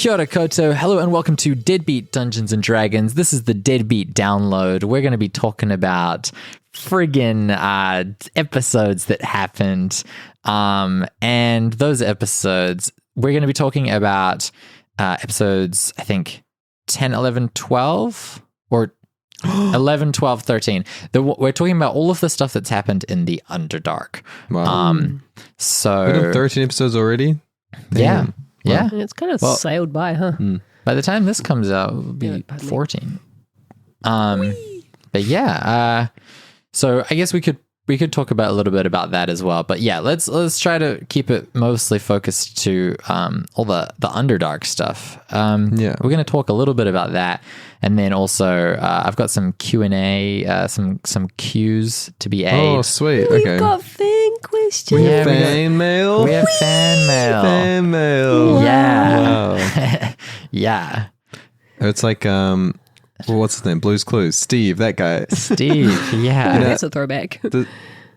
Kia ora koutou. Hello and welcome to Deadbeat Dungeons and Dragons. This is the Deadbeat download. We're going to be talking about friggin' episodes that happened. And those episodes, we're going to be talking about episodes, I think, 10, 11, 12, or 11, 12, 13. We're talking about all of the stuff that's happened in the Underdark. Wow. So We've done 13 episodes already? Yeah. Damn. Yeah. It's kind of sailed by, huh? By the time this comes out, it will be 14. But yeah, so I guess we could talk about a little bit about that as well. But yeah, let's try to keep it mostly focused to all the Underdark stuff. We're going to talk a little bit about that, and then also I've got some Q&A, some cues to be aid. Oh, sweet. We've Okay. got fan questions. Yeah, Fan mail? We have fan mail. Fan mail. Yeah. Wow. Yeah. It's like, what's his name? Blue's Clues. Steve, that guy. Steve. Yeah. That's a throwback.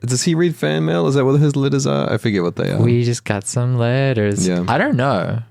Does he read fan mail? Is that what his letters are? I forget what they are. We just got some letters. Yeah. I don't know.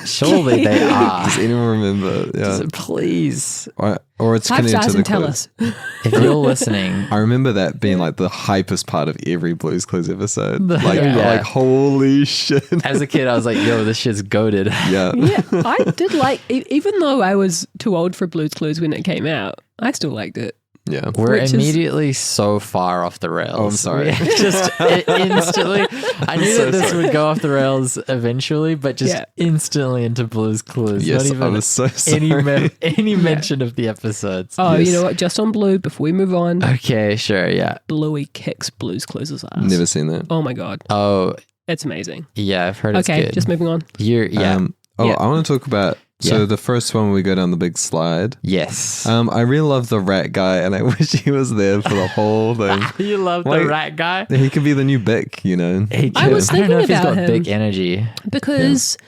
Surely they are. Does anyone remember? Yeah. Please. Or it's 5 connected stars to the and tell quiz. us. If you're listening, I remember that being like the hypest part of every Blue's Clues episode. Like, Yeah. like holy shit. as a kid, I was like, yo, this shit's goated. Yeah. Yeah, I did like, even though I was too old for Blue's Clues when it came out, I still liked it. Yeah. We're Which is- immediately so far off the rails. Oh, I'm sorry. We just instantly. I knew so that this sorry. would go off the rails eventually, but just Yeah. instantly into Blue's Clues. Yes, Not even I was so sorry. any mention of the episodes. Oh, Yes. you know what? Just on Blue, before we move on, Okay, sure, yeah. Bluey kicks Blue's Clues' ass. Never seen that. Oh my God. Oh, It's amazing. yeah, I've heard it's Okay, good. just moving on. Yeah. Yeah. I want to talk about Yeah. the first one we go down the big slide. Yes. I really love the rat guy, and I wish he was there for the whole thing. You love the Like- rat guy? He could be the new Bick, you know. I was I don't know if thinking he's got about him. big energy. Because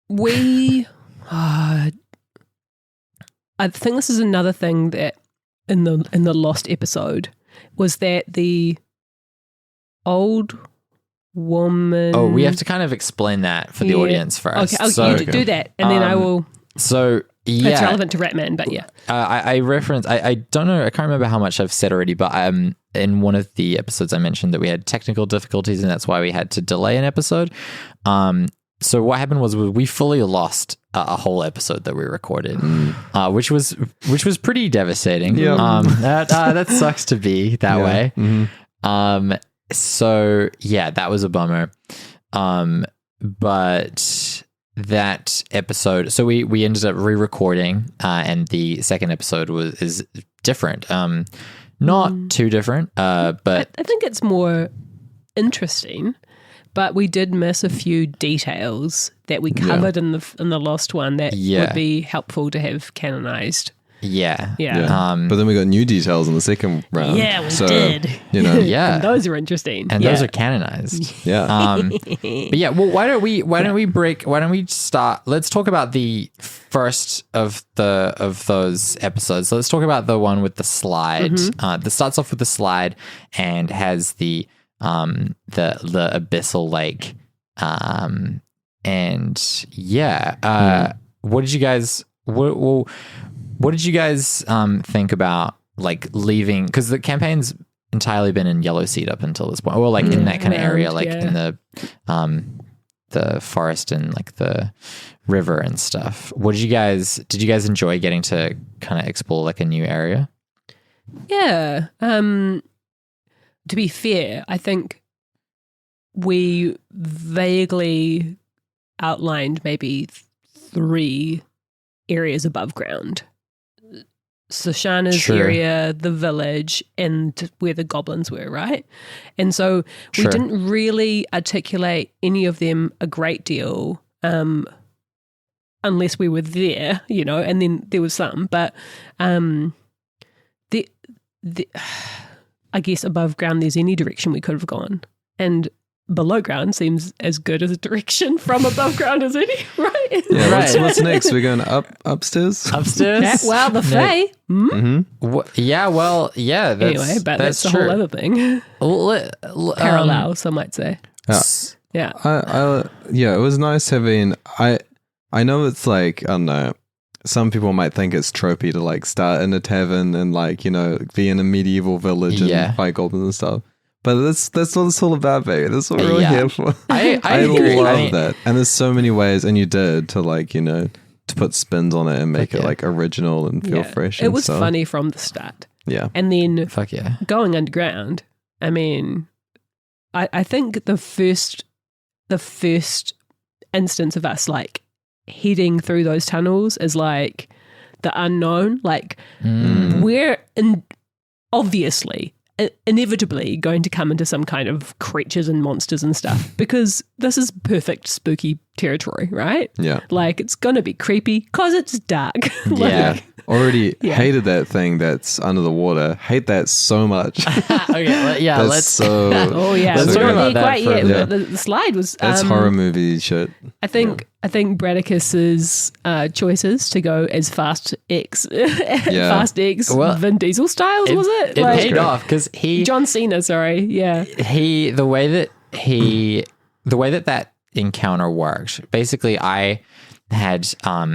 we, I think this is another thing that in the Lost episode was that the old woman. Oh, we have to kind of explain that for the Yeah. audience first. Okay, So, you do that, and then I will. so It's yeah, relevant to Ratman, but yeah. I reference. I don't know. I can't remember how much I've said already, but in one of the episodes I mentioned that we had technical difficulties, and that's why we had to delay an episode. So what happened was we fully lost a whole episode that we recorded, which was pretty devastating. Yeah. That sucks to be that way. Mm-hmm. So yeah, that was a bummer. But that episode, so we ended up re-recording, and the second episode is different. Not too different, but I think it's more interesting, but we did miss a few details that we covered in the Lost one that Yeah. would be helpful to have canonized. yeah. Yeah. But then we got new details in the second round. Yeah, we so, did. You know, Yeah. And those are interesting. And those are canonized. yeah. But yeah, well, why don't we start? Let's talk about the first of those episodes. So let's talk about the one with the slide. That starts off with the slide and has the abyssal lake. And yeah, what did you guys? What did you guys think about like leaving? Because the campaign's entirely been in Yellow Seed up until this point, or like in that kind of area, like in the forest and like the river and stuff. Did you guys enjoy getting to kind of explore like a new area? Yeah. To be fair, I think we vaguely outlined maybe 3 areas above ground. Sashana's Sure. area, the village, and where the goblins were, right? And so we Sure. didn't really articulate any of them a great deal, unless we were there, you know, and then there was some. But the I guess above ground there's any direction we could have gone. And below ground seems as good as a direction from above ground as any, right? Yeah, Right. what's next? We're going upstairs? Upstairs? Yeah, well, the Fae. Yeah, well, yeah. That's, Anyway, but that's a true. whole other thing. Parallel. Some might say. Yeah. Yeah. Yeah, it was nice having. I I know it's like, I don't know, some people might think it's tropey to like start in a tavern and like, you know, be in a medieval village and fight goblins and stuff. But that's what it's all about, baby. That's what we're really here for. I agree. love that. And there's so many ways, and you did, to like, you know, to put spins on it and make it like original and feel fresh. It was funny from the start. Yeah. And then yeah. Going underground, I mean, I think the first instance of us like heading through those tunnels is like the unknown. Like we're obviously inevitably going to come into some kind of creatures and monsters and stuff because this is perfect spooky territory, right? Yeah. Like it's going to be creepy because it's dark. Yeah. Already hated that thing that's under the water. Hate that so much. Okay, that's let's. so. Oh yeah, let's we're talk not about there that quite yet. for- The slide was. That's horror movie shit. I think Bradicus's choices to go as Fast X, Well, Vin Diesel styles, was it? It paid off because John Cena, sorry, yeah. The way that encounter worked. Basically, I had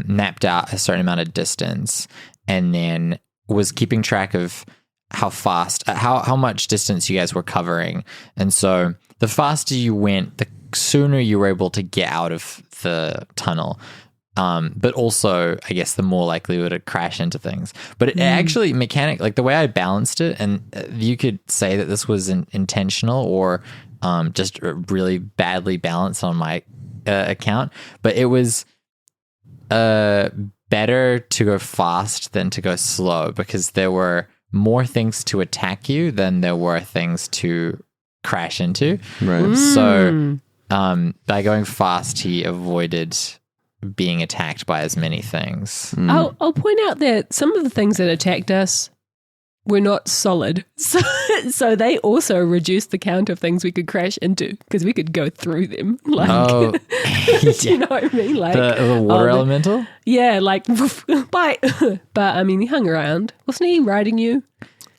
mapped out a certain amount of distance and then was keeping track of how fast, how much distance you guys were covering. And so the faster you went, the sooner you were able to get out of the tunnel. But also, I guess, the more likely it would crash into things. But it actually, like the way I balanced it, and you could say that this was intentional or just really badly balanced on my account, but it was better to go fast than to go slow because there were more things to attack you than there were things to crash into. Right. So by going fast, he avoided being attacked by as many things. I'll point out that some of the things that attacked us were not solid. So they also reduced the count of things we could crash into because we could go through them. Like, do you know what I mean? Like the water elemental? Yeah, like, bite. But I mean, he hung around. Wasn't he riding you?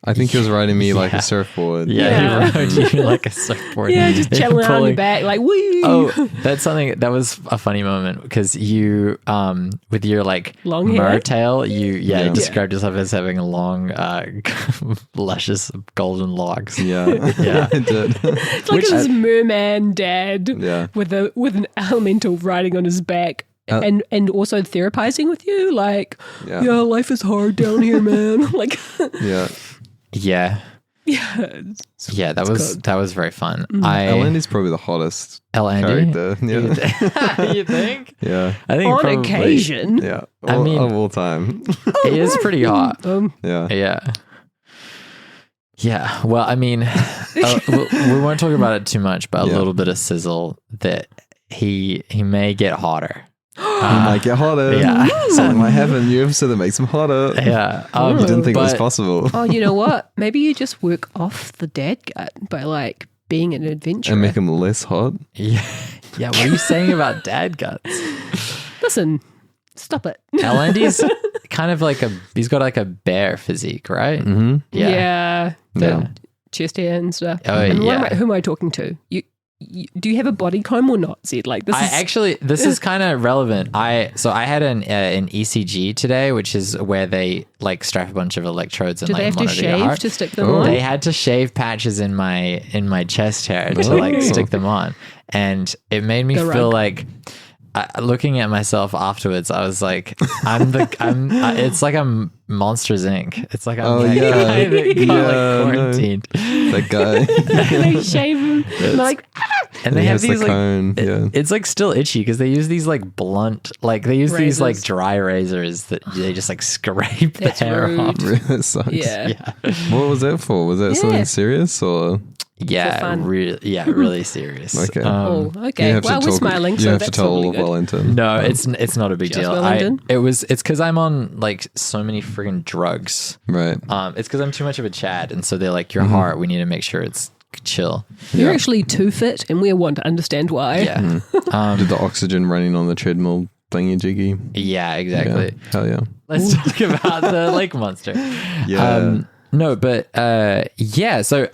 I think he was riding me like a surfboard. Yeah, he rode you like a surfboard. Yeah, just chilling on your back, like, woo. Oh, that's something that was a funny moment because you, with your like long hair tail, you described yourself as having long, luscious golden locks. Yeah, I did. It's like this merman dad Yeah. with an elemental riding on his back. And also therapizing with you, like, yeah, life is hard down here, man. Like, yeah. That was very fun. Elandy's probably the hottest character. Yeah. You think? Yeah, I think on probably, occasion. Yeah, of all time. He is pretty hot. Yeah. Well, I mean, we won't talk about it too much, but a little bit of sizzle that he may get hotter. He might get hotter. Yeah. Something might happen. You ever said that makes him hotter. Yeah. You didn't think it was possible. Oh, you know what? Maybe you just work off the dad gut by like being an adventurer. And make him less hot. Yeah. What are you saying about dad guts? Listen, stop it. Elandy's kind of like he's got like a bear physique, right? Mm-hmm. Yeah. Chest hair and stuff. Oh, yeah. Who am I talking to? Do you have a body comb or not, Zed? Like this. This is kind of relevant. I had an ECG today, which is where they like strap a bunch of electrodes and do they have to shave to stick them on? They had to shave patches in my chest hair to like stick them on, and it made me feel like. Looking at myself afterwards, I was like, it's like I'm Monsters Inc. It's like I'm the guy that got quarantined. That guy. They shave him. And they have these cone. It's like still itchy because they use these like blunt, like they use these like dry razors that they just like scrape the hair off. It sucks. Yeah. What was that for? Was that something serious or? Yeah, really serious. Okay. Okay. Well, we're smiling. You have to tell all of Wellington. No, it's not a big deal. Wellington? It's because I'm on like so many friggin' drugs. Right. It's because I'm too much of a Chad, and so they're like, your heart. We need to make sure it's chill. You're actually too fit, and we want to understand why. Yeah. Did the oxygen running on the treadmill thingy jiggy? Yeah, exactly. Yeah. Hell yeah. Let's talk about the lake monster. Yeah. No, but yeah. So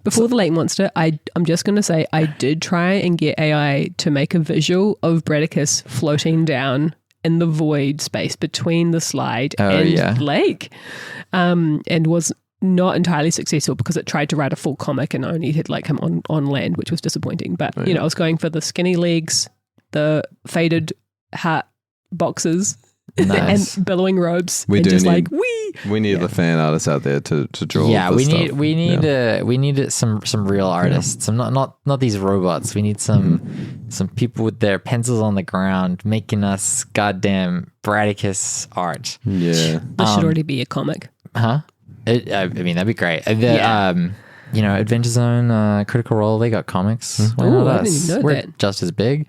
Before the lake monster, I'm just going to say I did try and get AI to make a visual of Bradicus floating down in the void space between the slide and lake, and was not entirely successful because it tried to write a full comic and only had like him on land, which was disappointing. But I was going for the skinny legs, the faded hat boxes. Nice. And billowing robes. We and do just need, like wee. We need the fan artists out there to draw. Yeah, this we stuff. need some real artists. Some not these robots. We need some people with their pencils on the ground making us goddamn Bradicus art. Yeah, This should already be a comic. Huh? I mean, that'd be great. Adventure Zone, Critical Role, they got comics. Why not I didn't us? even know We're that. just as big,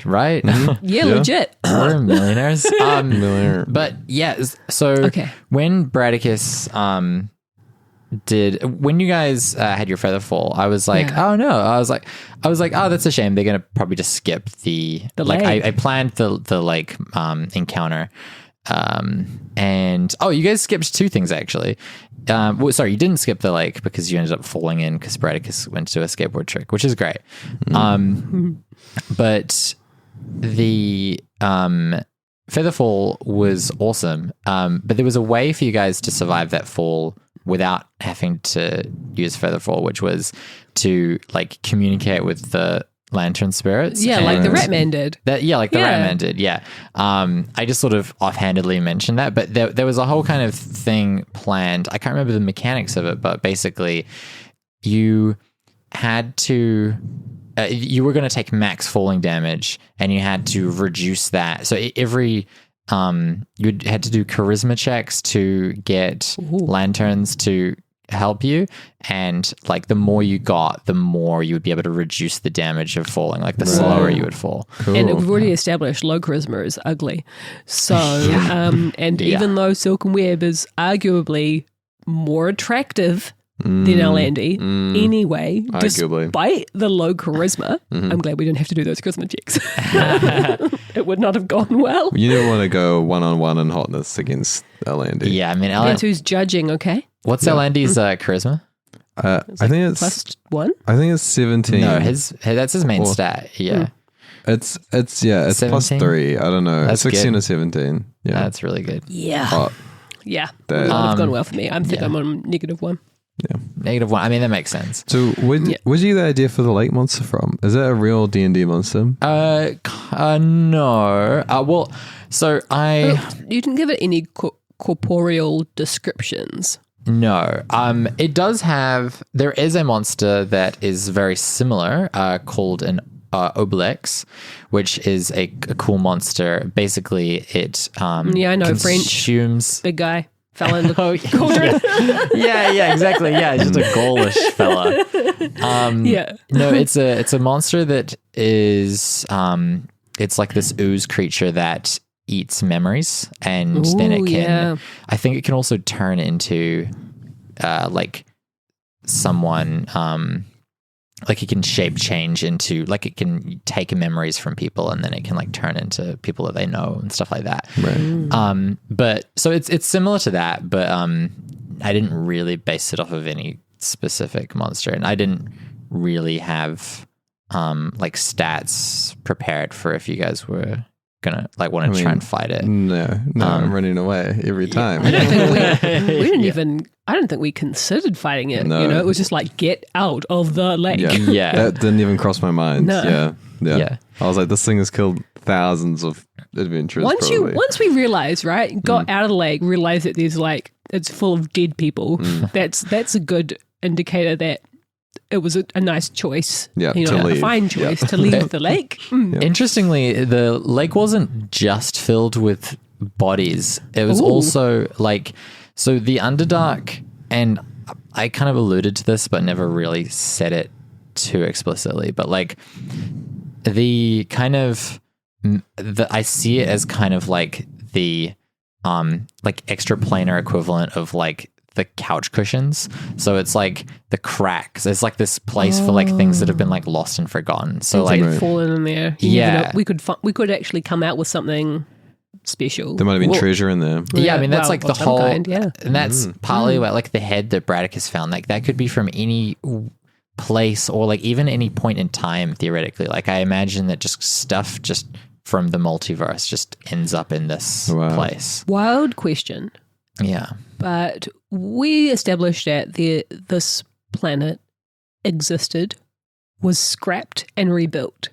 right? Yeah, legit. We're millionaires. Millionaire. But yeah, so when Bradicus when you guys had your feather fall, I was like, oh no, I was like, oh, that's a shame. They're gonna probably just skip the like. I planned the like encounter. And you guys skipped two things actually. Well, sorry, you didn't skip the lake because you ended up falling in because Bradicus went to do a skateboard trick, which is great. But the feather fall was awesome. But there was a way for you guys to survive that fall without having to use feather fall, which was to like communicate with the lantern spirits. Yeah, like the Ratman did. Ratman did, yeah. I just sort of offhandedly mentioned that, but there was a whole kind of thing planned. I can't remember the mechanics of it, but basically you had to... you were going to take max falling damage and you had to reduce that. So every... you had to do charisma checks to get lanterns to help you, and like the more you got, the more you would be able to reduce the damage of falling, like the slower you would fall. Cool. And we've already established low charisma is ugly, so even though Silken Web is arguably more attractive than Alandi anyway, despite the low charisma, I'm glad we didn't have to do those charisma checks. It would not have gone well. You didn't want to go one-on-one in hotness against Alandi. Yeah, I mean, Depends who's judging, okay? What's Alandi's charisma? I think it's +1. I think it's 17. No, that's his main stat. Yeah, it's +3. I don't know. That's 16 good. or 17. Yeah, that's really good. Yeah, yeah. It would not have gone well for me. I'm on -1. Yeah, -1. I mean, that makes sense. So, where'd you get the idea for the lake monster from? Is that a real D&D monster? No. Well, so you didn't give it any corporeal descriptions. No. It does have. There is a monster that is very similar, called an Obelix, which is a cool monster. Basically, it I know consumes French. Big guy. Fella in the cauldron. yeah, exactly. Yeah, he's just a Gaulish fella. No, it's a monster that is it's like this ooze creature that eats memories, and then it can. I think it can also turn into like someone. Like it can shape change into, like it can take memories from people and then it can like turn into people that they know and stuff like that. Right. But so it's similar to that, but I didn't really base it off of any specific monster, and I didn't really have like stats prepared for if you guys were gonna like want to try and fight it. No, I'm running away every time. I don't think we didn't even. I don't think we considered fighting it. No. You know, it was just like get out of the lake. Yeah. That didn't even cross my mind. No. Yeah. I was like, this thing has killed thousands of adventurers. Once we realized, right, got out of the lake, realized that there's like it's full of dead people. That's a good indicator that it was a nice choice. Yeah, you know, a fine choice to leave the lake. Interestingly, the lake wasn't just filled with bodies. It was also like, so the Underdark, and I kind of alluded to this, but never really said it too explicitly, but like the kind of, I see it as kind of like the like extraplanar equivalent of like the couch cushions. So it's like the cracks. It's like this place for like things that have been like lost and forgotten. So Things like that have fallen in there. Yeah. We could actually come out with something special. There might have been treasure in there. Yeah, I mean, that's like the whole, kind, and that's partly where like the head that Braddock has found, like that could be from any place or like even any point in time, theoretically. Like I imagine that just stuff just from the multiverse just ends up in this place. Wild question. Yeah. But we established that this planet existed, was scrapped and rebuilt.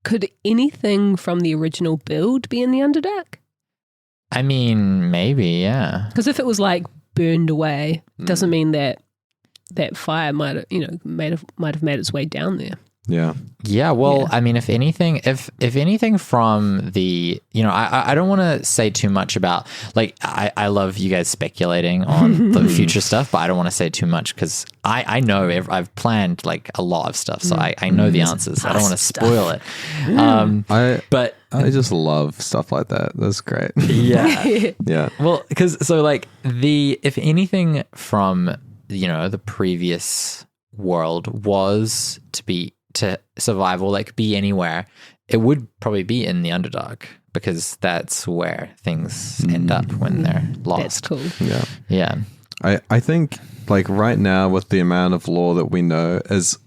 Could anything from the original build be in the Underdark? I mean, maybe, yeah. Because if it was like burned away, doesn't mean that fire might have made its way down there. Yeah. Yeah, well, I mean, if anything from the, I don't want to say too much about, like, I love you guys speculating on the future stuff, but I don't want to say too much because I know I've planned like a lot of stuff, so I know the answers. I don't want to spoil it. But I just love stuff like that. That's great. Yeah. Yeah. Well, because so like if anything from, the previous world was to survive or like be anywhere, it would probably be in the Underdark because that's where things end up when they're lost. That's cool. Yeah. Yeah. I think like right now with the amount of lore that we know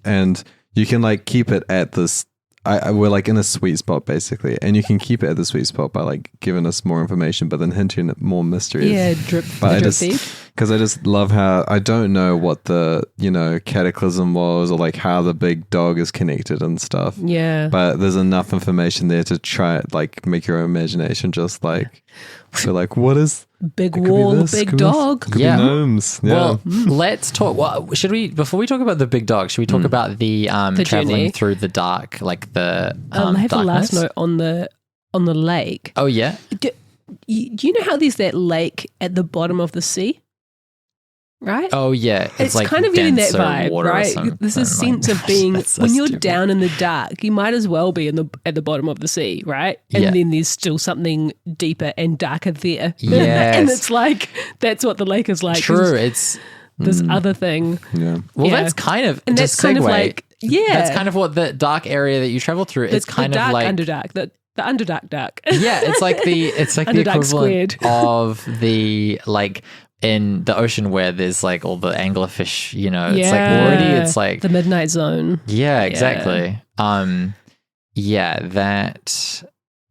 and you can like keep it at this, we're like in a sweet spot basically, and you can keep it at the sweet spot by like giving us more information, but then hinting at more mysteries. Yeah, drip feed. Because I just love how I don't know what the cataclysm was or like how the big dog is connected and stuff. Yeah, but there's enough information there to try like make your imagination just like so like what is big wall, big dog. Could be gnomes. Yeah. Well, let's talk. Well, should we before we talk about the big dog? Should we talk about the traveling journey through the dark, like the I have darkness? a last note on the lake. Oh yeah. Do you know how there's that lake at the bottom of the sea? Right? Oh yeah, it's like kind of getting that denser vibe, water or right? something. There's a sense of being That's so when you're stupid. down in the dark, you might as well be at the bottom of the sea, right? And Yeah. then there's still something deeper and darker there. Yes. And it's like that's what the lake is like. True. There's It's this other thing. Yeah. well, Yeah. that's kind of And just that's kind of segue. like That's kind of what the dark area that you travel through. It's kind the of dark like Underdark, the Underdark dark. yeah, it's like the Underdark equivalent squared. of the like in the ocean where there's like all the anglerfish. It's like already it's like the midnight zone. yeah, exactly. That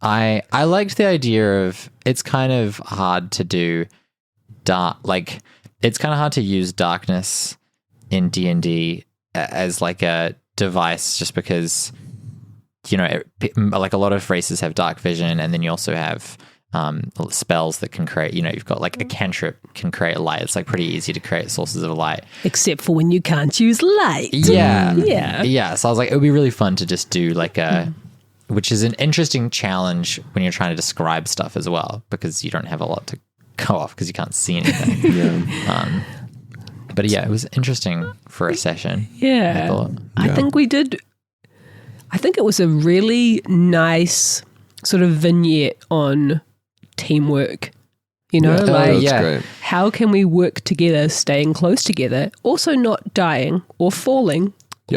I liked the idea of it's kind of hard to do dark, like it's kind of hard to use darkness in D&D as like a device just because like a lot of races have dark vision, and then you also have spells that can create, you've got like a cantrip can create light. It's like pretty easy to create sources of light. Except for when you can't use light. Yeah. Yeah. So I was like, it would be really fun to just do like which is an interesting challenge when you're trying to describe stuff as well, because you don't have a lot to go off because you can't see anything. Yeah. But yeah, it was interesting for a session. Yeah. I thought. I think it was a really nice sort of vignette on teamwork. Great. How can we work together, staying close together, also not dying or falling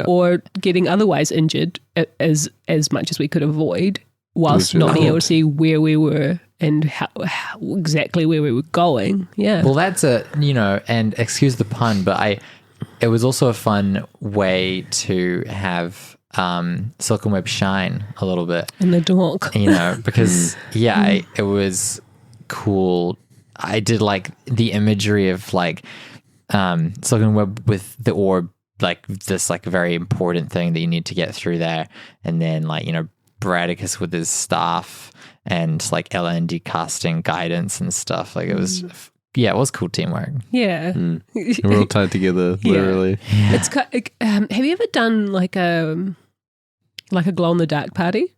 or getting otherwise injured as much as we could avoid, whilst not being able to see where we were and how exactly where we were going. Yeah. Well, that's and excuse the pun, but it was also a fun way to have Silk and Web shine a little bit in the dark. Because it was cool. I did like the imagery of like Silk and Web with the orb, like this like very important thing that you need to get through there, and then like Bradicus with his staff and like LND casting guidance and stuff. Like it was it was cool teamwork. Yeah. We're all tied together, literally. It's have you ever done like a glow in the dark party?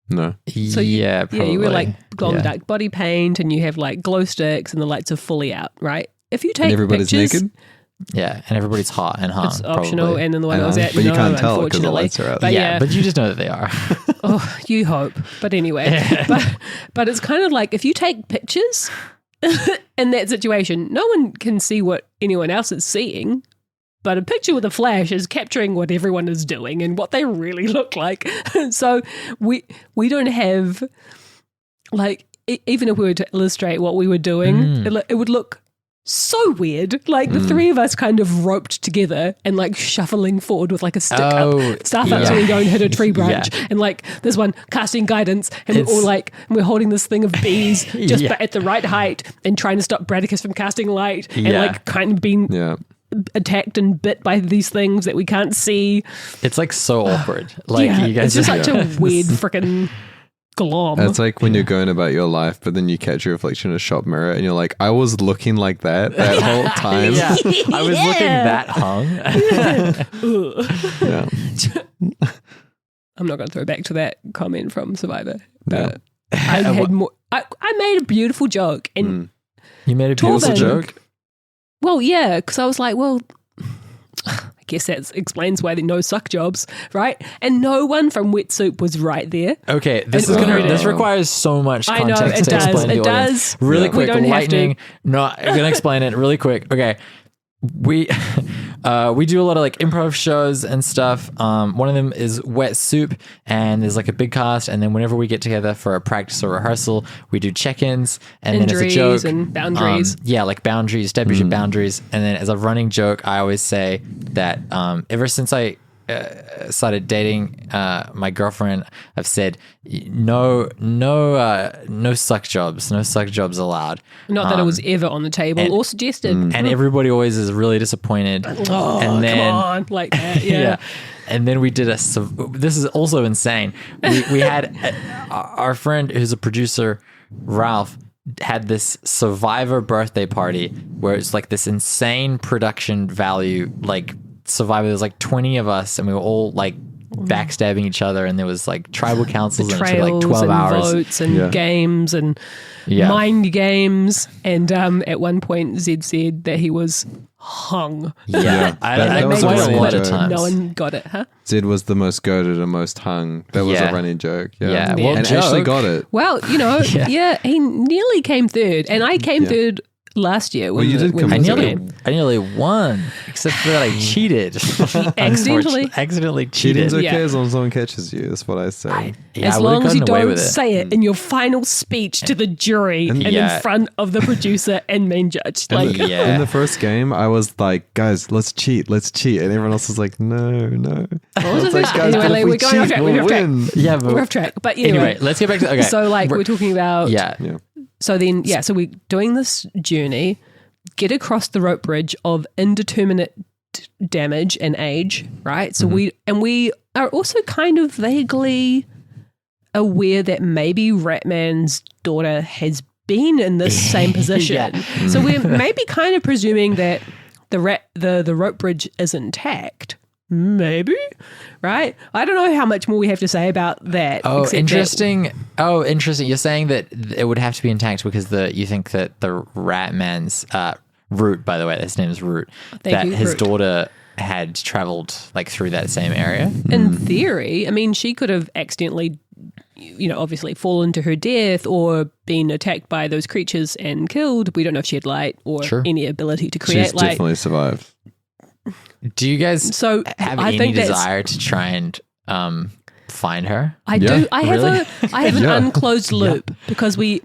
No. So probably. you wear like glow in the dark body paint, and you have like glow sticks, and the lights are fully out, right? If you take And everybody's pictures, naked? Yeah, and everybody's hot and hung. it's optional, probably. and then the one I was at, But you no, can't tell because the unfortunately. lights are out. But yeah, but you just know that they are. oh, you hope. But anyway, but it's kind of like if you take pictures in that situation, no one can see what anyone else is seeing. But a picture with a flash is capturing what everyone is doing and what they really look like. So we don't have like even if we were to illustrate what we were doing, it would look so weird. Like the three of us kind of roped together and like shuffling forward with like a stick up, staff up so we go and hit a tree branch. And like this one casting guidance and we're all like, we're holding this thing of bees just but at the right height and trying to stop Bradicus from casting light and like kind of being attacked and bit by these things that we can't see. It's like so awkward. Like you guys it's just such a weird freaking glom. It's like when you're going about your life, but then you catch your reflection in a shop mirror and you're like, I was looking like that whole time. I was looking that hung. I'm not going to throw back to that comment from Survivor. But I had more. I made a beautiful joke. And you made a beautiful joke? Well, yeah, because I was like, well, I guess that explains why there are no suck jobs, right? And no one from Wet Soup was right there. Okay, this requires so much context I know, to explain the audience. Really quick, lightning. No, I'm going to explain it really quick. Okay, we do a lot of like improv shows and stuff. One of them is Wet Soup, and there's like a big cast, and then whenever we get together for a practice or rehearsal, we do check-ins, and then as a joke and boundaries. Like boundaries, establish your boundaries, and then as a running joke, I always say that ever since I started dating my girlfriend, I've said no suck jobs allowed. Not that it was ever on the table or suggested. And everybody always is really disappointed. Oh, and then, come on, like that, yeah. And then we did this is also insane. We had our friend who's a producer, Ralph, had this Survivor birthday party where it's like this insane production value, like Survivor. There's like 20 of us and we were all like backstabbing each other, and there was like tribal councils and for like 12 hours, votes and games and mind games, and at one point Zed said that he was hung. That was a lot of times. No one got it, huh? Zed was the most goated and most hung. That was a running joke. Well, and actually got it. Well, he nearly came third, and I came third last year. Well, you did come I nearly won, except for that I cheated. Accidentally cheated. Cheating's okay as long as someone catches you. That's what I say. As long as you don't say it in your final speech to the jury and in front of the producer and main judge. In the first game, I was like, guys, let's cheat. And everyone else was like, no. Anyway, we're going off track. We're off track. Yeah, we're off track. But anyway, let's get back to So we're talking about So then, so we're doing this journey, get across the rope bridge of indeterminate damage and age, right? So we are also kind of vaguely aware that maybe Ratman's daughter has been in this same position. So we're maybe kind of presuming that the rope bridge is intact. Maybe, right? I don't know how much more we have to say about that. Oh, interesting. Interesting. You're saying that it would have to be intact because you think that the Ratman's Root, by the way, his name is Root, his daughter had traveled like through that same area. In theory, I mean, she could have accidentally, obviously fallen to her death or been attacked by those creatures and killed. We don't know if she had light or any ability to create light. She's definitely survived. Do you guys have any desire to try and find her? I do. I have an unclosed loop because we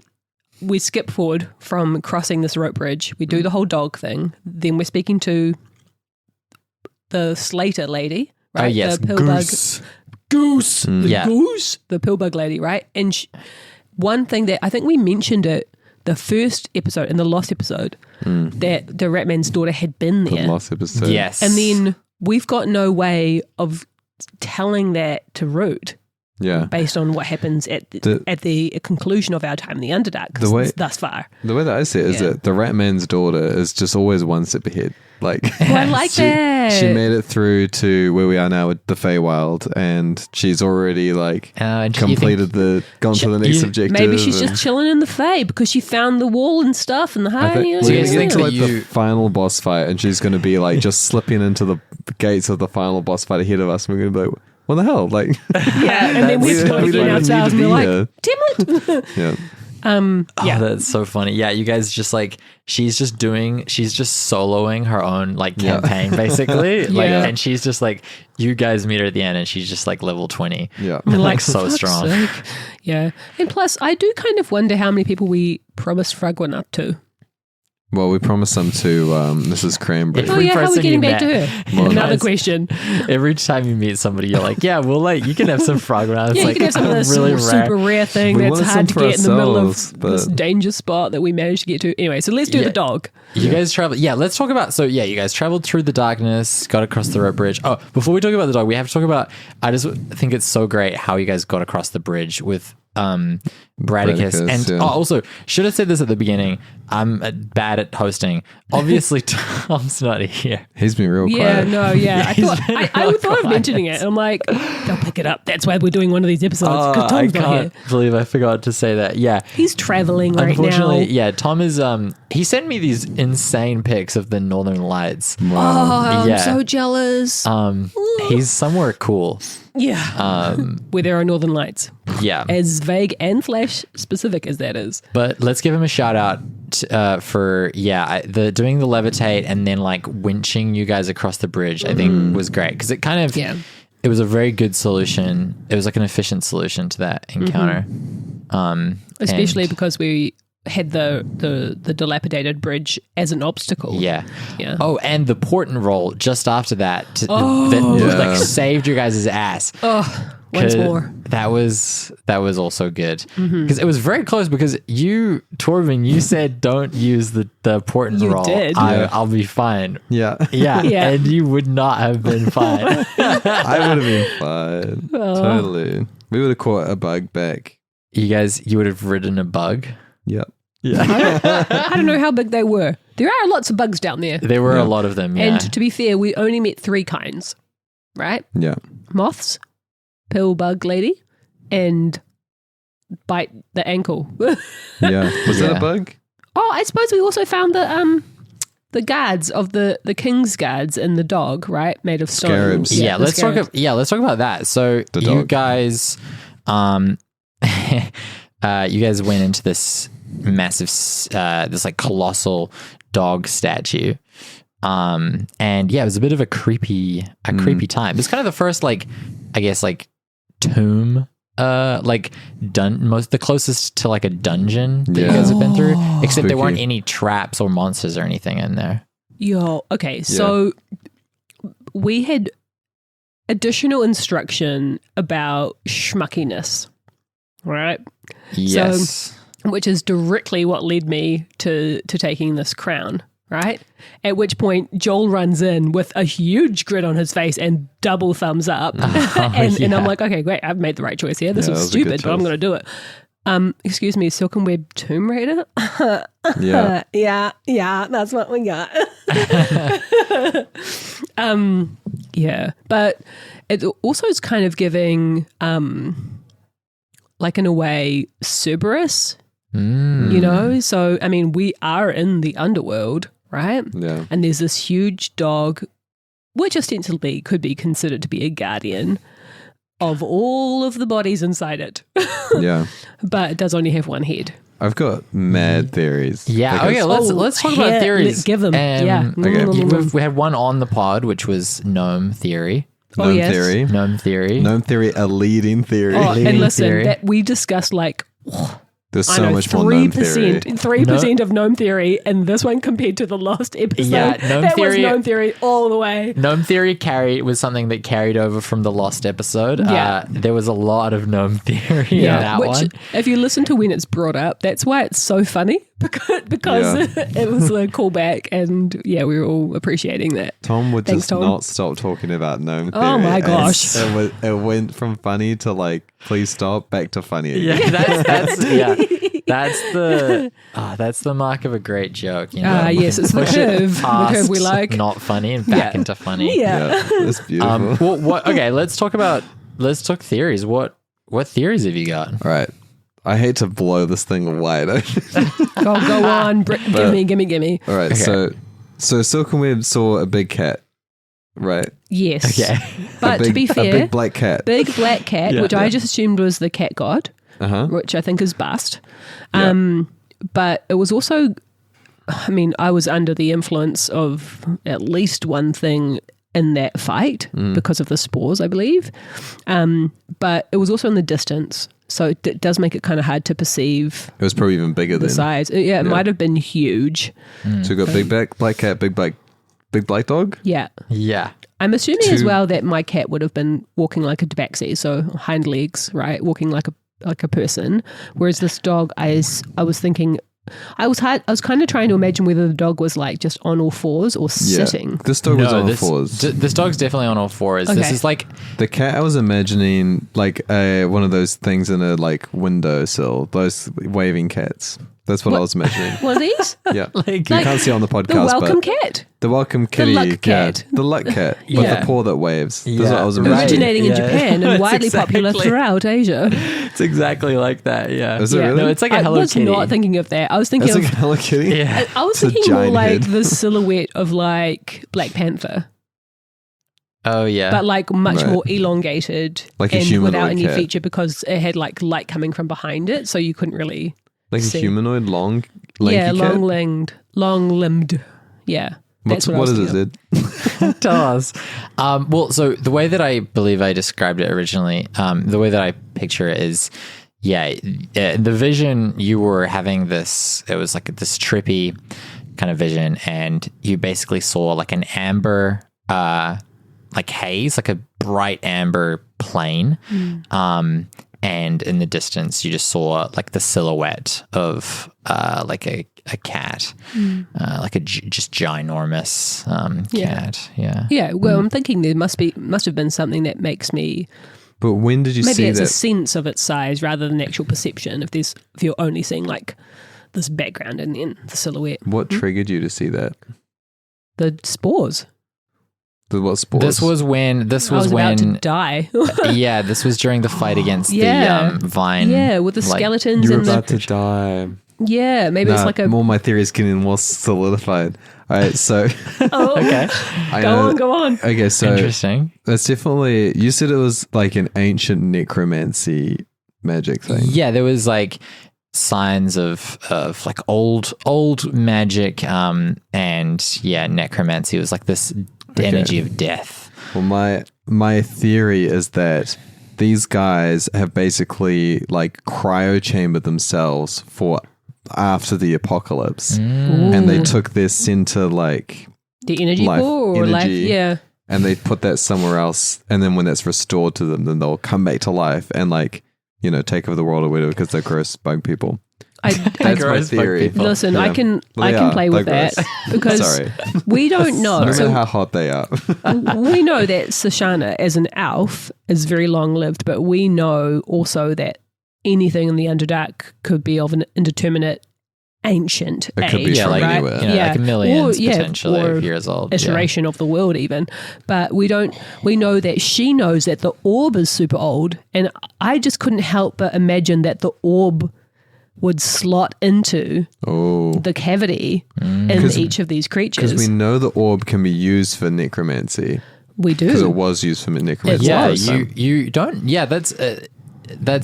skip forward from crossing this rope bridge. We do the whole dog thing. Then we're speaking to the Slater lady, right? Oh, yes. The Pillbug. Goose. Goose. The Pillbug lady, right? And one thing that I think we mentioned it the first episode, in the Lost episode, that the Ratman's daughter had been there. The Lost episode. Yes. And then we've got no way of telling that to Root. Yeah. Based on what happens at the conclusion of our time in the Underdark thus far. The way that I see it is that the Ratman's daughter is just always one step ahead. Like, I like that. She made it through to where we are now with the Feywild, and she's already gone to the next objective. Maybe she's just chilling in the Fey because she found the wall and stuff and the high. We're going to get to the final boss fight, and she's going to be just slipping into the gates of the final boss fight ahead of us, and we're going to be like, what the hell? And then we're looking ourselves and we're like, damn it. Oh, that's so funny. Yeah, you guys just like she's just soloing her own like campaign basically. Like, and she's just like, you guys meet her at the end and she's just like level 20. Yeah. Like so strong. Sake. Yeah. And plus I do kind of wonder how many people we promised Fragwinut to. Well, we promised them to Mrs. Cranberry. How are we getting back to her? Another question. Every time you meet somebody, you're like, yeah, well, like you can have some Fragwinut. Yeah, like, you can have some of this really super rare thing We that's wanted hard to some for get in the middle of ourselves, this danger spot that we managed to get to. Anyway, so let's do the dog. You guys travel. Yeah, let's talk about. So yeah, you guys traveled through the darkness, got across the rope bridge. Oh, before we talk about the dog, we have to talk about. I just think it's so great how you guys got across the bridge with Bradicus. And also, should have said this at the beginning. I'm bad at hosting. Obviously, Tom's not here. He's been real quiet. Yeah, no, yeah. I thought of mentioning it. And I'm like, they'll pick it up. That's why we're doing one of these episodes. Because Tom's not here. Believe I forgot to say that. Yeah. He's traveling right now. Unfortunately, yeah, Tom is he sent me these insane pics of the Northern Lights. Wow. Oh, I'm so jealous. He's somewhere cool. Yeah. Where there are Northern Lights. Yeah. As vague and Flash specific as that is. But let's give him a shout out for doing the levitate and then like winching you guys across the bridge. I think was great because it kind of it was a very good solution. It was like an efficient solution to that encounter. Especially because we had the dilapidated bridge as an obstacle. Yeah. Yeah. Oh, and the port and roll just after that like saved your guys' ass. Oh, once more. That was also good because it was very close. Because you, Torben, you said don't use the port and roll. You did. I'll be fine. Yeah. Yeah, and you would not have been fine. I would have been fine. Totally. We would have caught a bug back. You would have ridden a bug. Yep. Yeah. I don't know how big they were. There are lots of bugs down there. There were a lot of them. Yeah. And to be fair, we only met 3 kinds, right? Yeah. Moths, pill bug lady, and bite the ankle. Yeah. Was that a bug? Oh, I suppose we also found the guards of the king's guards and the dog, right? Made of stone. Scarabs. Yeah, let's talk about that. So you guys you guys went into this massive this like colossal dog statue. And yeah, it was a bit of a creepy time. It was kind of the first like I guess like tomb the closest to like a dungeon that you guys have been through, except there weren't any traps or monsters or anything in there. So we had additional instruction about schmuckiness, right? Yes. So, which is directly what led me to taking this crown, right? At which point Joel runs in with a huge grin on his face and double thumbs up. And I'm like, okay, great, I've made the right choice here. This was stupid, but I'm going to do it. Excuse me, Silken Web Tomb Raider? Yeah, that's what we got. But it also is kind of giving, like in a way, Cerberus, you know? So, I mean, we are in the underworld, right? Yeah. And there's this huge dog, which ostensibly could be considered to be a guardian of all of the bodies inside it. Yeah. But it does only have one head. I've got mad theories. Yeah. Okay. Let's talk about theories. Give them. We had one on the pod, which was gnome theory. Gnome theory. Gnome theory, a leading theory. And listen, that we discussed like there's so much more gnome theory. 3% of gnome theory, and this one compared to the last episode. Yeah, that was gnome theory all the way. Gnome theory was something that carried over from the lost episode. Yeah. There was a lot of gnome theory in that one. If you listen to when it's brought up, that's why it's so funny because it was a callback, and we were all appreciating that. Tom would not stop talking about gnome theory. Oh my gosh. It went from funny to like, please stop, back to funny again. Yeah, that's the mark of a great joke. You know? Yes, it's the curve. The curve we like. Not funny and back into funny. Yeah. That's beautiful. Okay, let's talk theories. What theories have you got? All right. I hate to blow this thing wide open. Go on. Gimme. All right. Okay. So Silkenweb saw a big cat, right? Yes. Okay. But to be fair, a big black cat. which I just assumed was the cat god. which I think is bust. But it was also, I mean, I was under the influence of at least one thing in that fight because of the spores, I believe. But it was also in the distance. So it does make it kind of hard to perceive. It was probably even bigger the than size. Yeah, it might have been huge. So you got big black cat, big black dog? Yeah. Yeah. I'm assuming as well that my cat would have been walking like a tabaxi, so hind legs, right? Walking like a person. Whereas this dog, I was thinking, I was kind of trying to imagine whether the dog was like just on all fours or sitting. This dog was on all fours. This dog's definitely on all fours. Okay. This is like the cat. I was imagining like one of those things in a like windowsill. Those waving cats. That's what I was imagining. What are these? Yeah, you can't see on the podcast. The welcome but cat. The welcome kitty. luck cat. The luck cat with the paw that waves. That's what I was imagining. Originating in Japan and widely popular throughout Asia. It's exactly like that. Yeah. Is it really? No, it's like a Hello Kitty. I was not thinking of that. I was thinking It's of like a Hello Kitty. Yeah. I was It's a thinking more giant like head. the silhouette of like Black Panther, Oh yeah. but like much Right. more elongated Like a and humanoid without any cat. feature because it had like light coming from behind it, so you couldn't really. Like See. a humanoid, lanky cat. long limbed. Yeah, that's what I What was is thinking it? of. Tell us. Well, so the way that I believe I described it originally, the way that I picture it is, the vision you were having this, it was like this trippy kind of vision, and you basically saw like an amber, like haze, like a bright amber plane. And in the distance, you just saw like the silhouette of like a cat, like a just ginormous cat. Yeah. Yeah, well, I'm thinking there must have been something that makes me. But when did you Maybe see it's that? a sense of its size rather than actual perception. If you're only seeing like this background and then the silhouette, What triggered you to see that? the spores. What spores? This was when. I was about to die. Yeah, this was during the fight against Yeah. the vine. Yeah, with the like, skeletons You were and about the. to die. Yeah, maybe it's like a. More my theory is getting more solidified. All right, so Oh, Okay. go on. Okay, so Interesting. that's definitely. You said it was like an ancient necromancy magic thing. Yeah, there was like signs of like old magic, and necromancy was like this energy of death. Well, my theory is that these guys have basically like cryo chambered themselves for after the apocalypse, and they took their center like The energy life core or life, energy. yeah. and they put that somewhere else, and then when that's restored to them, then they'll come back to life and like take over the world or whatever because they're gross bug people. That's my Gross bug theory. people. Listen, Yeah. I can They are. play with They're that gross. because Sorry. we don't know. No matter So how hot they are. we know that Sashana as an elf is very long lived, but we know also that anything in the Underdark could be of an indeterminate ancient It could be age, Yeah, like, right? like millions Or, potentially or of years old. iteration of the world even. But we know that she knows that the orb is super old, and I just couldn't help but imagine that the orb would slot into Oh. the cavity in each of these creatures. Because we know the orb can be used for necromancy. We do. Because it was used for necromancy. Yeah, last time. you don't. Yeah, that's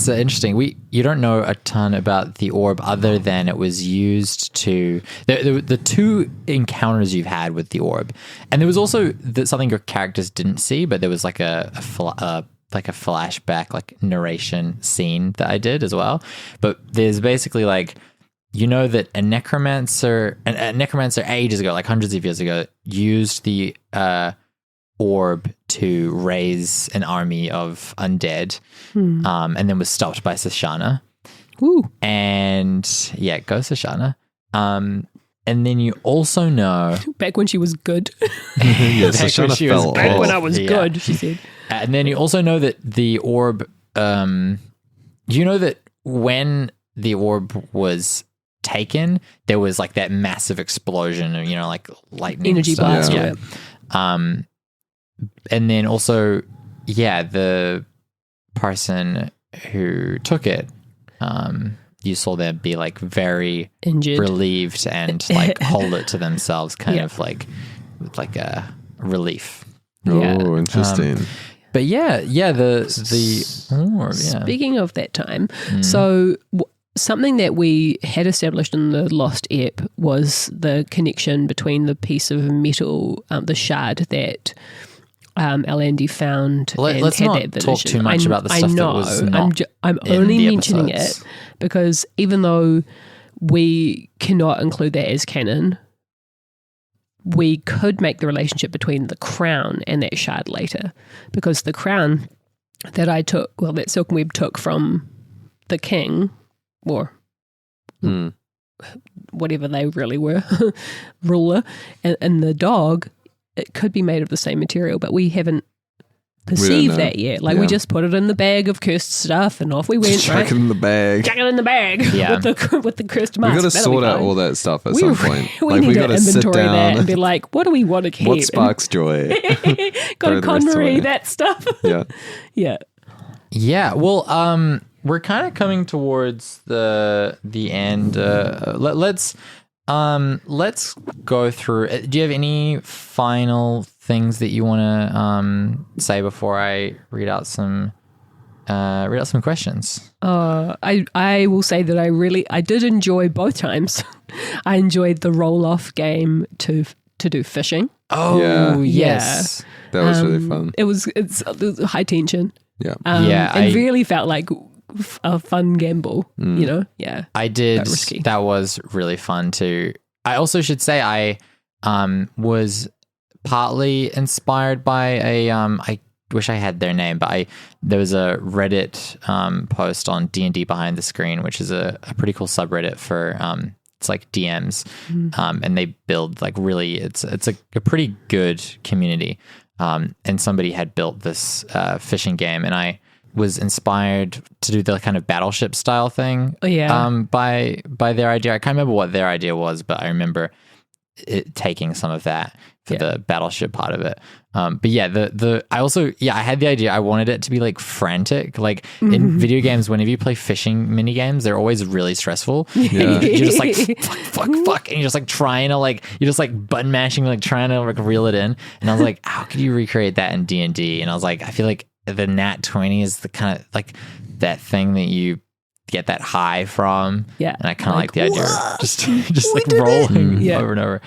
interesting. You don't know a ton about the orb other than it was used to the two encounters you've had with the orb, and there was also something your characters didn't see, but there was like a flashback, like narration scene that I did as well. But there's basically like, that a necromancer ages ago, like hundreds of years ago, used the orb to raise an army of undead, and then was stopped by Sashana. Ooh. And go Sashana. And then you also know Back when she was good. Yeah, Back when Sashana she was fell back off. when I was Yeah. good, she said. and then you also know that the orb, that when the orb was taken, there was like that massive explosion of, like lightning Energy stuff. blast. Yeah. Yeah. And then also, the person who took it, you saw them be like very Injured. relieved and like hold it to themselves, kind Yeah. of like with like a relief. Yeah. Oh, interesting. But the Speaking of that time, so something that we had established in the Lost Ep was the connection between the piece of metal, the shard that Alandi found. Let's not talk too much about the stuff that was not I'm only mentioning it because even though we cannot include that as canon, we could make the relationship between the crown and that shard later, because the crown that that Silken Web took from the king, or whatever they really were, ruler, and the dog, it could be made of the same material, but we haven't perceived that yet. Like we just put it in the bag of cursed stuff and off we went. Chuck it in the bag. Chuck it in the bag with the cursed mask. We got to sort out all that stuff at some point. We need to inventory that and be like, what do we want to keep? What sparks joy? Got to Connery that stuff. Yeah. Well, we're kind of coming towards the end. Let's go through. Do you have any final things that you want to say before I read out some questions? I will say that I did enjoy both times. I enjoyed the roll-off game to do fishing. Oh yes, that was really fun. It was high tension. Yeah, and really felt like a fun gamble. You know, I did. That was really fun too. I also should say I was partly inspired by I wish I had their name, but there was a Reddit post on D&D Behind the Screen, which is a pretty cool subreddit for it's like DMs, and they build like really it's a pretty good community, and somebody had built this fishing game, and I was inspired to do the kind of battleship style thing. By their idea. I can't remember what their idea was, but I remember it taking some of that for the battleship part of it. But I had the idea. I wanted it to be like frantic. Like in video games, whenever you play fishing mini games, they're always really stressful. And you're just like fuck, and you're just like trying to you're just like button mashing, like trying to like reel it in. And I was like, how could you recreate that in D&D? And I was like, I feel like the nat 20 is the kind of like that thing that you get that high from. Yeah. And I kind of like the idea of just like rolling over and over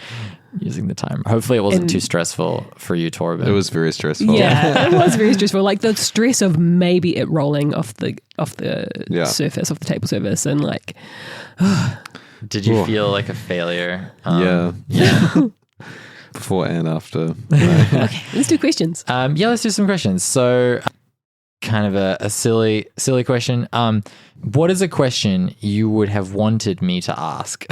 using the timer. Hopefully it wasn't too stressful for you, Torben. It was very stressful. Yeah, it was very stressful. Like the stress of maybe it rolling off the surface, off the table surface, and like did you feel like a failure? Yeah. Before and after. Okay, let's do questions. Let's do some questions. So, kind of a silly question. What is a question you would have wanted me to ask?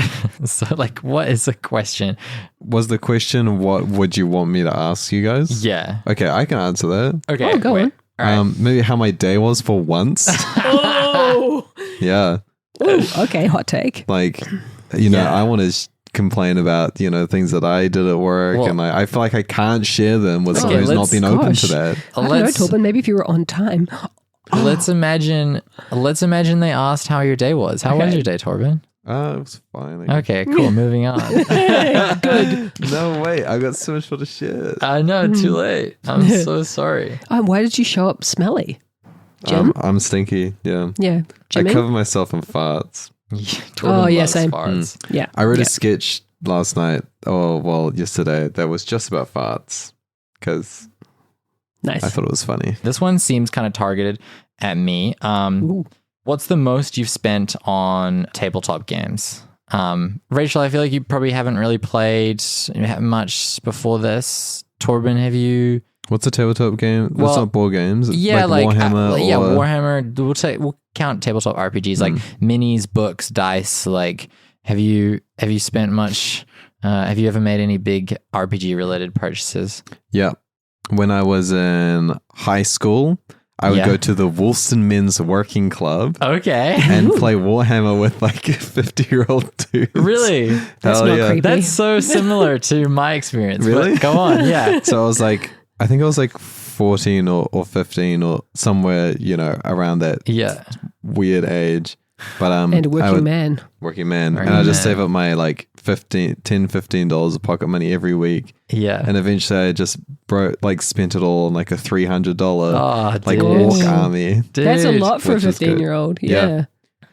So, like, what is a question? Was the question, what would you want me to ask you guys? Yeah. Okay, I can answer that. Okay. Go on. All right. Maybe how my day was for once. Oh. Yeah. Ooh, okay, hot take. Like, I want to complain about things that I did at work, and I feel like I can't share them with someone who's not been open to that. I don't know, Torben, maybe if you were on time. Let's imagine they asked how your day was. How was your day, Torben? It was fine. Okay, cool. Moving on. Good. No, wait. I got so much more to share. I know, too late. I'm so sorry. Why did you show up smelly? Jim? I'm stinky. Yeah. Yeah. Jimmy? I cover myself in farts. Same. Farts. Yeah. I wrote a sketch last night, yesterday, that was just about farts because nice. I thought it was funny. This one seems kind of targeted at me. What's the most you've spent on tabletop games? Rachel, I feel like you probably haven't really played much before this. Torben, have you? What's a tabletop game? That's not board games. It's like Warhammer. Warhammer. We'll count tabletop RPGs like minis, books, dice. Like, have you spent much? Have you ever made any big RPG related purchases? Yeah, when I was in high school, I would go to the Woolston Men's Working Club. Okay. And play Warhammer with like 50-year-old dudes. Really? That's not creepy. That's so similar to my experience. Really? Go on. Yeah. So I think I was like 14 or 15 or somewhere, around that weird age. But and a working man. And I just save up my like $15 of pocket money every week. Yeah. And eventually I just spent it all on like a $300 dude. orc army. Dude. That's a lot for a Which is good. 15-year-old. Yeah.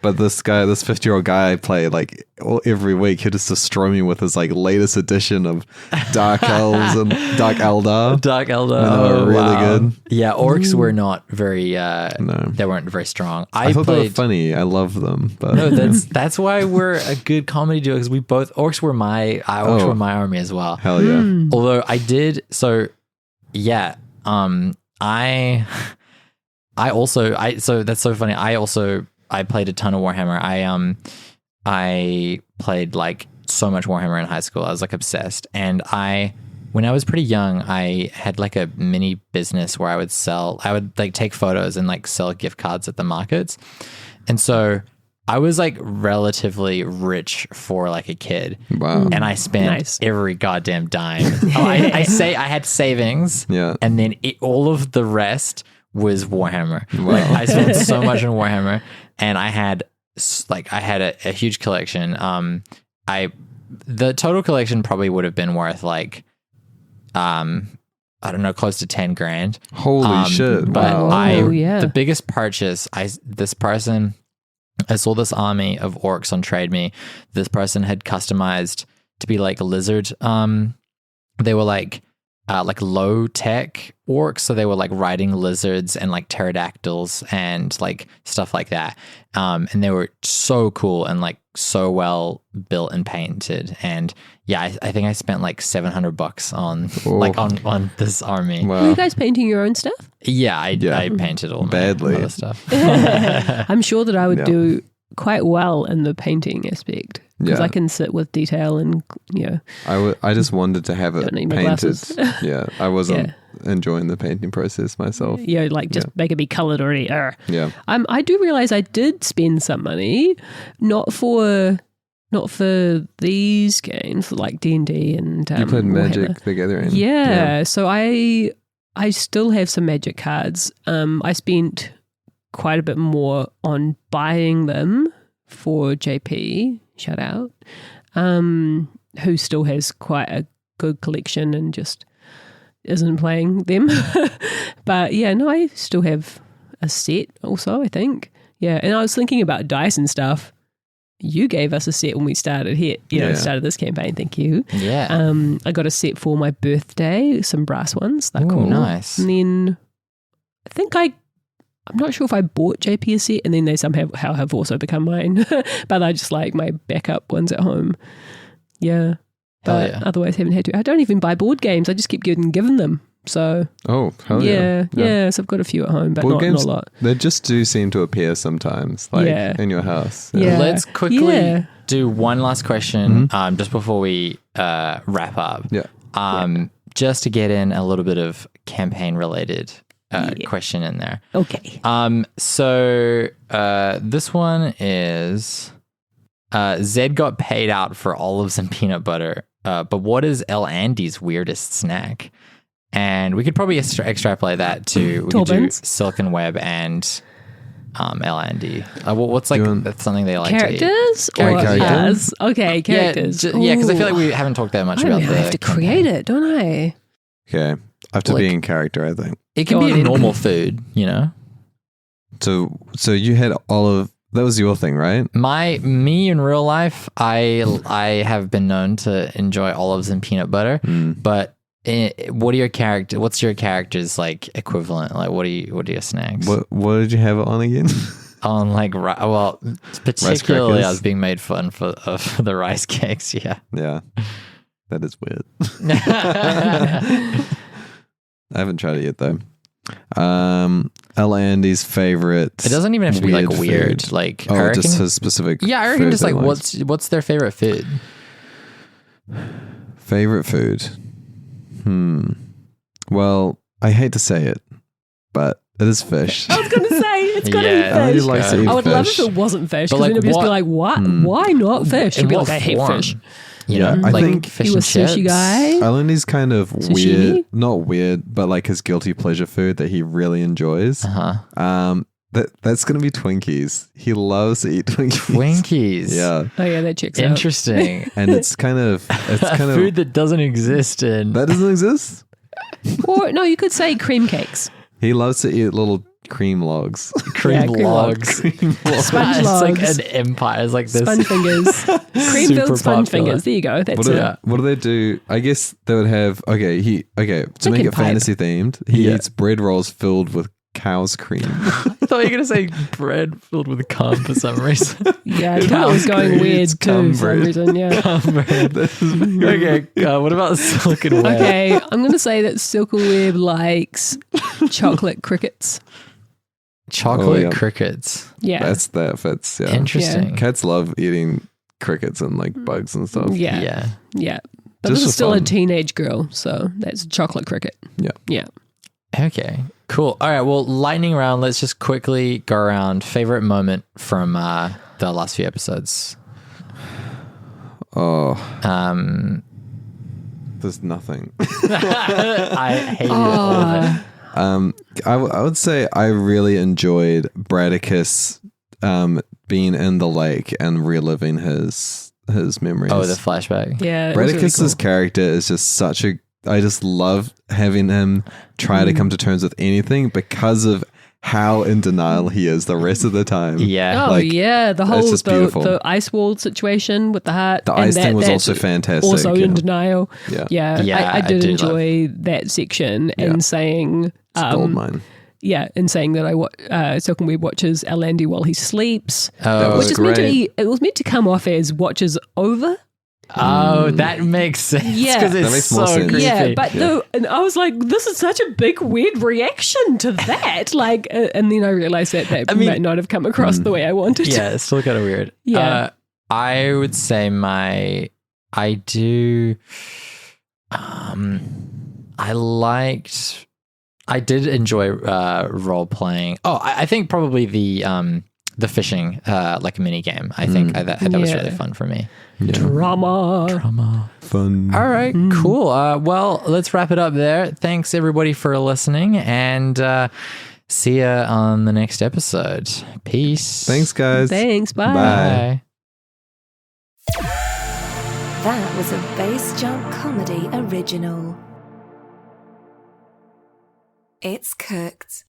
But this 50-year-old guy I play like every week, he'd just destroy me with his like latest edition of Dark Elves and Dark Eldar. Dark Eldar. And they were really good. Yeah, orcs were not very No. they weren't very strong. I thought they were funny. I love them. But no, that's why we're a good comedy duo, because we both orcs were my army as well. Hell yeah. Although I did so so that's so funny. I played a ton of Warhammer. I played like so much Warhammer in high school. I was like obsessed. And when I was pretty young, I had like a mini business where I would like take photos and like sell gift cards at the markets. And so I was like relatively rich for like a kid. Wow. And I spent every goddamn dime. I had savings. Yeah. And then all of the rest was Warhammer. Wow. Like I spent so much on Warhammer, and I had a huge collection. The total collection probably would have been worth like, I don't know, close to 10 grand. Holy shit. But Wow. the biggest purchase, I saw this army of orcs on Trade Me. This person had customized to be like a lizard. They were like low tech orcs, so they were like riding lizards and like pterodactyls and like stuff like that. And they were so cool and like so well built and painted. And yeah, I think I spent like $700 on this army. Wow. Were you guys painting your own stuff? Yeah, I painted all my Badly. other stuff. I'm sure that I would do quite well in the painting aspect, because I can sit with detail and I just wanted to have it painted. Yeah, I wasn't Yeah. enjoying the painting process myself. Just make it be coloured already. Yeah. I do realise I did spend some money, not for these games, like D&D and You played Magic Warhammer. the Gathering. Yeah, so I still have some Magic cards. I spent quite a bit more on buying them for JP, shout out, who still has quite a good collection and just isn't playing them. But yeah, no, I still have a set also, I think. Yeah, and I was thinking about dice and stuff. You gave us a set when we started here, started this campaign. Thank you. Yeah. I got a set for my birthday, some brass ones. They're cool. Nice. And then I think I'm not sure if I bought JP a set, and then they somehow have also become mine. But I just like my backup ones at home. Yeah. But otherwise haven't had to. I don't even buy board games. I just keep getting given them. So hell yeah. So I've got a few at home, but board games, not a lot. They just do seem to appear sometimes, in your house. Yeah. Let's quickly do one last question just before we wrap up. Yeah. Just to get in a little bit of campaign related question in there. Okay. So this one is Zed got paid out for olives and peanut butter, but what is El Andy's weirdest snack? And we could probably extrapolate that to we could do Silken Web and El Andy. What's like that's something they like characters to eat? Or characters? Okay, characters. Yeah, because I feel like we haven't talked that much about I have to create it, don't I? Okay. I have to be in character, I think. It can be a normal food, So you had olive. That was your thing, right? Me in real life, I have been known to enjoy olives and peanut butter, but what's your character's like equivalent? Like what are your snacks? What did you have it on again? On like particularly I was being made fun for the rice cakes. Yeah. Yeah. That is weird. I haven't tried it yet though. El Andy's favorite. It doesn't even have to be like weird. Food. Like I reckon, just his specific. Yeah, I reckon just like what's their favorite food? Favorite food. Well, I hate to say it, but it is fish. I was going to say it's got to be fish. Ellie likes to eat I would fish. love if it wasn't fish, because like, then it'd just be like, what? Why not fish? You'd be like, I hate fish. I think fish he and was sushi chips. guy. Alan's kind of Sushi? weird, not weird, but like his guilty pleasure food that he really enjoys. That's gonna be Twinkies. He loves to eat Twinkies. Twinkies. Yeah. Oh yeah, that checks out. Interesting. And it's kind of food that doesn't exist in. that doesn't exist. Or no, you could say cream cakes. He loves to eat little cream logs. cream logs. Sponge It's logs. like an empire. It's like this. Sponge fingers. Cream Super filled sponge popular. fingers. There you go. That's it. What do they do? I guess they would have to make Chicken it pipe. fantasy themed. He Yeah. eats bread rolls filled with cow's cream. I thought you were going to say bread filled with cum for some reason. Yeah, that was going cream. weird It's too for some cum reason. Yeah. Okay, what about silicon web? Okay, I'm going to say that Silkeweb likes chocolate crickets. Chocolate Oh, yeah. crickets. Yeah. That fits. Yeah. Interesting. Cats love eating crickets and like bugs and stuff. Yeah. Yeah. Yeah. But Just this is for still a fun. teenage girl, so that's a chocolate cricket. Yeah. Yeah. Okay, cool. All right, well, lightning round. Let's just quickly go around. Favorite moment from the last few episodes? Oh, Um, there's nothing. I hated all of it. I would say I really enjoyed Bradicus being in the lake and reliving his memories. Oh, the flashback. Yeah. it was really Bradicus's cool. character is just I just love having him try to come to terms with anything because of how in denial he is the rest of the time. Yeah. Oh like, yeah, the it's whole just beautiful. the ice wall situation with the heart. The and ice thing was that's also fantastic. Also yeah. in denial. Yeah. Yeah, Yeah, I did I do enjoy that section Yeah. and saying, It's gold mine. yeah, and saying that Silkenweeb watches Alandi while he sleeps, That Oh, was which is meant to great. be. It was meant to come off as watches over. oh, that makes sense. Yeah. because it's That makes so more sense. creepy. Yeah, but no, and I was like, this is such a big weird reaction to that. Like, and then I realized that mean- might not have come across the way I wanted. Yeah, it's still kind of weird. Yeah. I would say I did enjoy role playing. Oh, I think probably the fishing like mini game. I think that was Yeah. really fun for me. Drama. Fun. All right, cool. Well, let's wrap it up there. Thanks everybody for listening, and see ya on the next episode. Peace. Thanks, guys. Thanks. Bye. Bye. That was a Bass Jump Comedy original. It's cooked.